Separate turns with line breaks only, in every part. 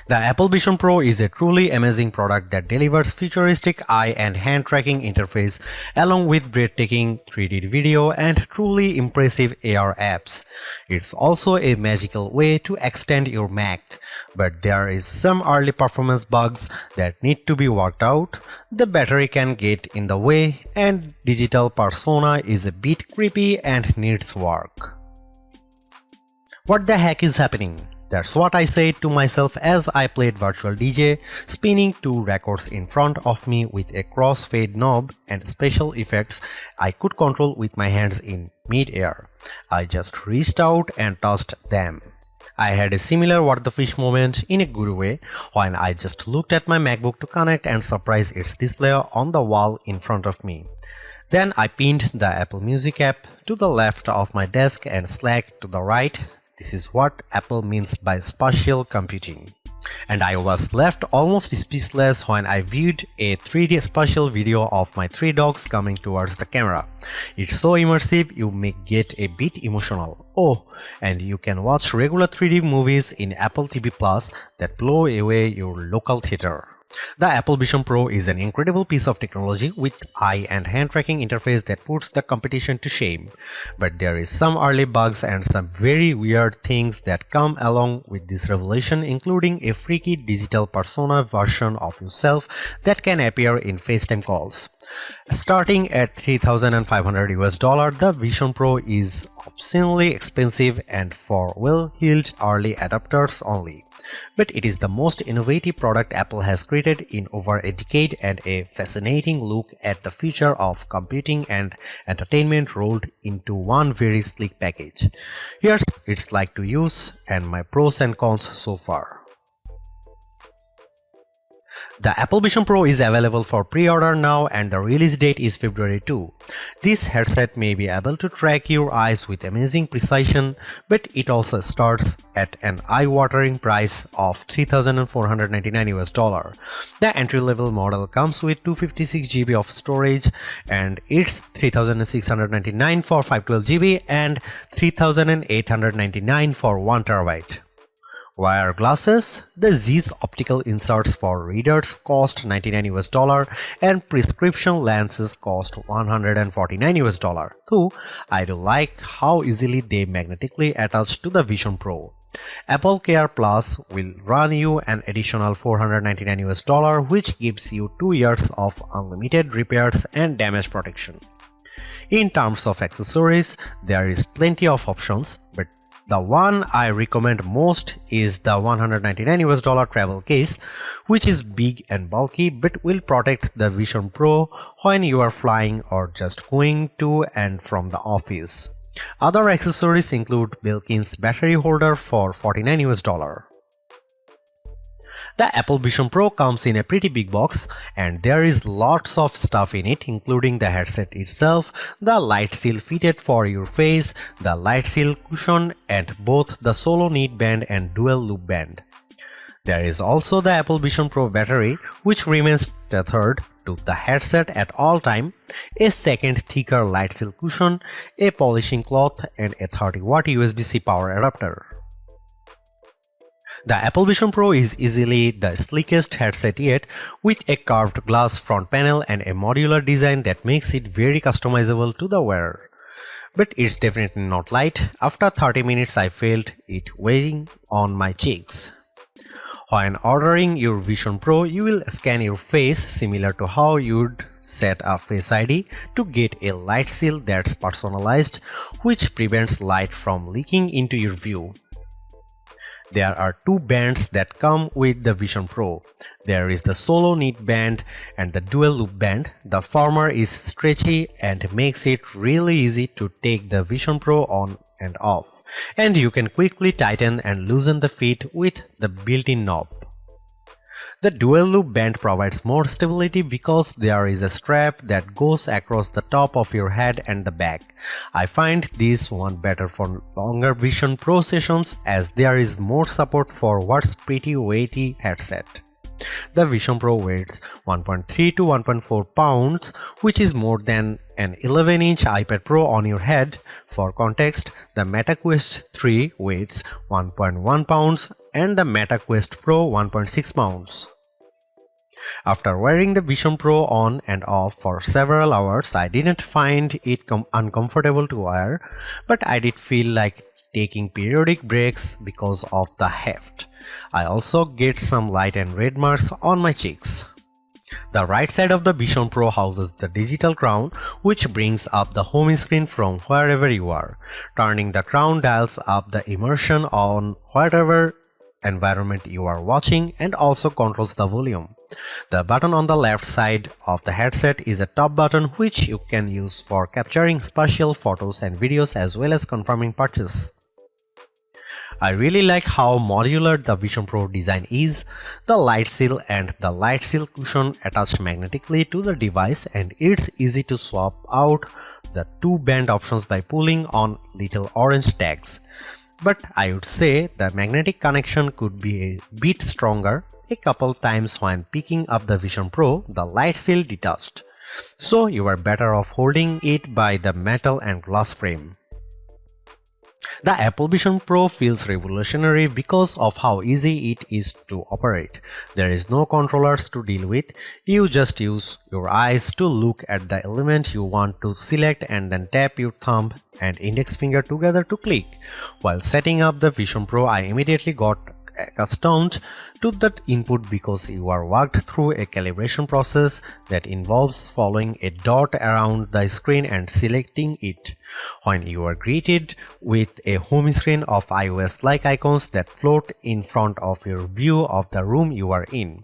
The Apple Vision Pro is a truly amazing product that delivers futuristic eye and hand tracking interface along with breathtaking 3D video and truly impressive AR apps. It's also a magical way to extend your Mac, but there is some early performance bugs that need to be worked out. The battery can get in the way and digital persona is a bit creepy and needs work. What the heck is happening? That's what I said to myself as I played virtual DJ, spinning two records in front of me with a crossfade knob and special effects I could control with my hands in mid-air. I just reached out and touched them. I had a similar what the fish moment in a good way when I just looked at my MacBook to connect and surprise its display on the wall in front of me. Then I pinned the Apple Music app to the left of my desk and Slack to the right. This is what Apple means by spatial computing. And I was left almost speechless when I viewed a 3D spatial video of my three dogs coming towards the camera. It's so immersive you may get a bit emotional. Oh, and you can watch regular 3D movies in Apple TV Plus that blow away your local theater. The Apple Vision Pro is an incredible piece of technology with eye and hand tracking interface that puts the competition to shame. But there is some early bugs and some very weird things that come along with this revelation, including a freaky digital persona version of yourself that can appear in FaceTime calls. Starting at $3,500, the Vision Pro is obscenely expensive and for well-heeled early adopters only. But it is the most innovative product Apple has created in over a decade and a fascinating look at the future of computing and entertainment rolled into one very sleek package. Here's what it's like to use and my pros and cons so far. The Apple Vision Pro is available for pre-order now and the release date is February 2. This headset may be able to track your eyes with amazing precision, but it also starts at an eye-watering price of $3,499. The entry-level model comes with 256 GB of storage and it's $3,699 for 512 GB and $3,899 for 1 TB. Wire glasses. The Zeiss optical inserts for readers cost $99 and prescription lenses cost $149. Though I do like how easily they magnetically attach to the Vision Pro. Apple Care Plus will run you an additional $499, which gives you 2 years of unlimited repairs and damage protection. In terms of accessories, there is plenty of options, but the one I recommend most is the $199 travel case, which is big and bulky but will protect the Vision Pro when you are flying or just going to and from the office. Other accessories include Belkin's battery holder for $49. The Apple Vision Pro comes in a pretty big box and there is lots of stuff in it, including the headset itself, the light seal fitted for your face, the light seal cushion, and both the solo knit band and dual loop band. There is also the Apple Vision Pro battery, which remains tethered to the headset at all time, a second thicker light seal cushion, a polishing cloth, and a 30-watt USB-C power adapter. The Apple Vision Pro is easily the sleekest headset yet, with a curved glass front panel and a modular design that makes it very customizable to the wearer. But it's definitely not light. After 30 minutes I felt it weighing on my cheeks. When ordering your Vision Pro, you will scan your face similar to how you'd set a Face ID to get a light seal that's personalized, which prevents light from leaking into your view. There are two bands that come with the Vision Pro. There is the solo knit band and the dual loop band. The former is stretchy and makes it really easy to take the Vision Pro on and off, and you can quickly tighten and loosen the fit with the built-in knob. The dual loop band provides more stability because there is a strap that goes across the top of your head and the back. I find this one better for longer Vision Pro sessions as there is more support for what's pretty weighty headset. The Vision Pro weighs 1.3 to 1.4 pounds, which is more than an 11-inch iPad Pro on your head. For context, the Meta Quest 3 weighs 1.1 pounds and the Meta Quest Pro 1.6 mounts. After wearing the Vision Pro on and off for several hours, I didn't find it uncomfortable to wear, but I did feel like taking periodic breaks because of the heft. I also get some light and red marks on my cheeks. The right side of the Vision Pro houses the digital crown, which brings up the home screen from wherever you are. Turning the crown dials up the immersion on whatever environment you are watching and also controls the volume. The button on the left side of the headset is a top button which you can use for capturing spatial photos and videos as well as confirming purchase. I really like how modular the Vision Pro design is. The light seal and the light seal cushion attached magnetically to the device, and it's easy to swap out the two band options by pulling on little orange tags. But I would say the magnetic connection could be a bit stronger. A couple times when picking up the Vision Pro, the light seal detached, so you are better off holding it by the metal and glass frame. The Apple Vision Pro feels revolutionary because of how easy it is to operate. There is no controllers to deal with. You just use your eyes to look at the element you want to select and then tap your thumb and index finger together to click. While setting up the Vision Pro, I immediately got accustomed to that input because you are walked through a calibration process that involves following a dot around the screen and selecting it. When you are greeted with a home screen of iOS-like icons that float in front of your view of the room you are in.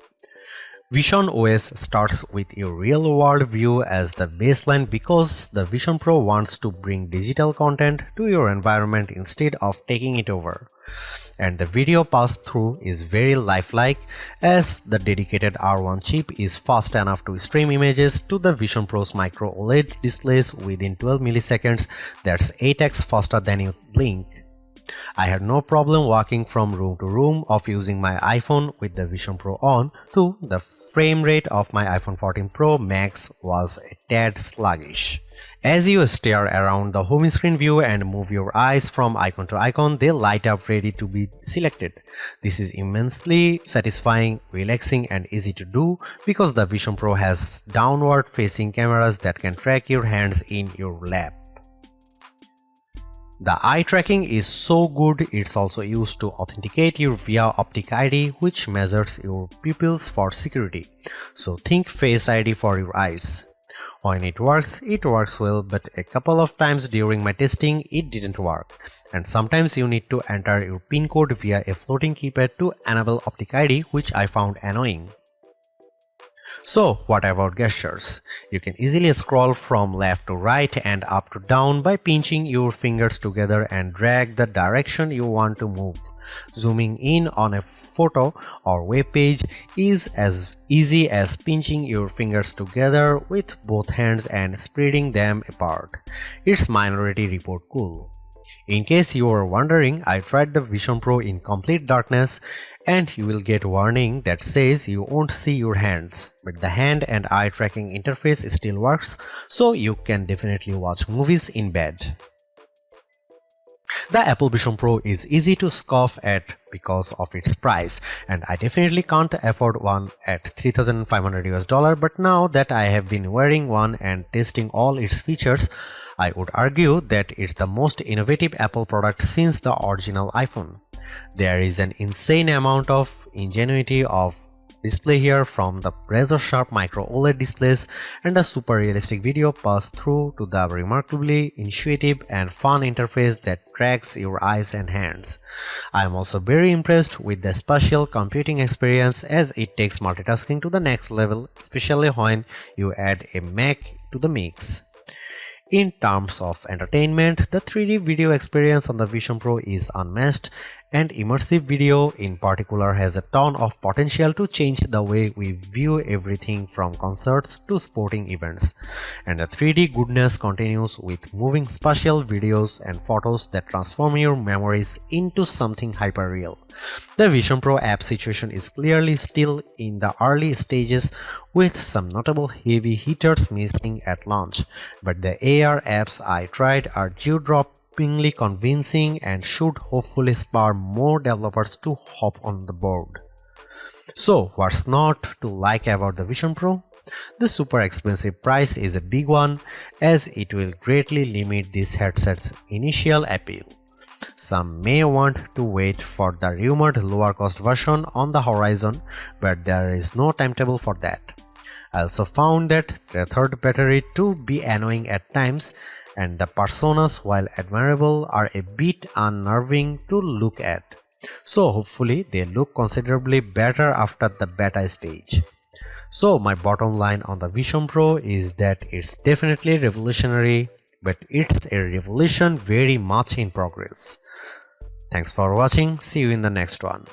Vision OS starts with your real-world view as the baseline because the Vision Pro wants to bring digital content to your environment instead of taking it over. And the video pass-through is very lifelike as the dedicated R1 chip is fast enough to stream images to the Vision Pro's micro OLED displays within 12 milliseconds. That's 8x faster than you blink. I had no problem walking from room to room of using my iPhone with the Vision Pro on, though the frame rate of my iPhone 14 Pro Max was a tad sluggish. As you stare around the home screen view and move your eyes from icon to icon, they light up ready to be selected. This is immensely satisfying, relaxing and easy to do because the Vision Pro has downward facing cameras that can track your hands in your lap. The eye tracking is so good, it's also used to authenticate you via optic ID, which measures your pupils for security. So think Face ID for your eyes. When it works well, but a couple of times during my testing it didn't work. And sometimes you need to enter your PIN code via a floating keypad to enable optic ID, which I found annoying. So what about gestures? You can easily scroll from left to right and up to down by pinching your fingers together and drag the direction you want to move. Zooming in on a photo or web page is as easy as pinching your fingers together with both hands and spreading them apart. It's Minority Report cool. In case you were wondering, I tried the Vision Pro in complete darkness and you will get a warning that says you won't see your hands, but the hand and eye tracking interface still works, so you can definitely watch movies in bed. The Apple Vision Pro is easy to scoff at because of its price, and I definitely can't afford one at $3,500 US, but now that I have been wearing one and testing all its features, I would argue that it's the most innovative Apple product since the original iPhone. There is an insane amount of ingenuity of display here, from the razor-sharp micro OLED displays and the super realistic video pass-through to the remarkably intuitive and fun interface that tracks your eyes and hands. I am also very impressed with the spatial computing experience as it takes multitasking to the next level, especially when you add a Mac to the mix. In terms of entertainment, the 3D video experience on the Vision Pro is unmatched, and immersive video in particular has a ton of potential to change the way we view everything from concerts to sporting events. And the 3D goodness continues with moving spatial videos and photos that transform your memories into something hyper-real. The Vision Pro app situation is clearly still in the early stages, with some notable heavy hitters missing at launch, but the AR apps I tried are dewdrop whoppingly convincing and should hopefully spur more developers to hop on the board. So, what's not to like about the Vision Pro? The super expensive price is a big one, as it will greatly limit this headset's initial appeal. Some may want to wait for the rumored lower cost version on the horizon, but there is no timetable for that. I also found that the third battery to be annoying at times, and the personas, while admirable, are a bit unnerving to look at. So hopefully they look considerably better after the beta stage. So my bottom line on the Vision Pro is that it's definitely revolutionary, but it's a revolution very much in progress. Thanks for watching. See you in the next one.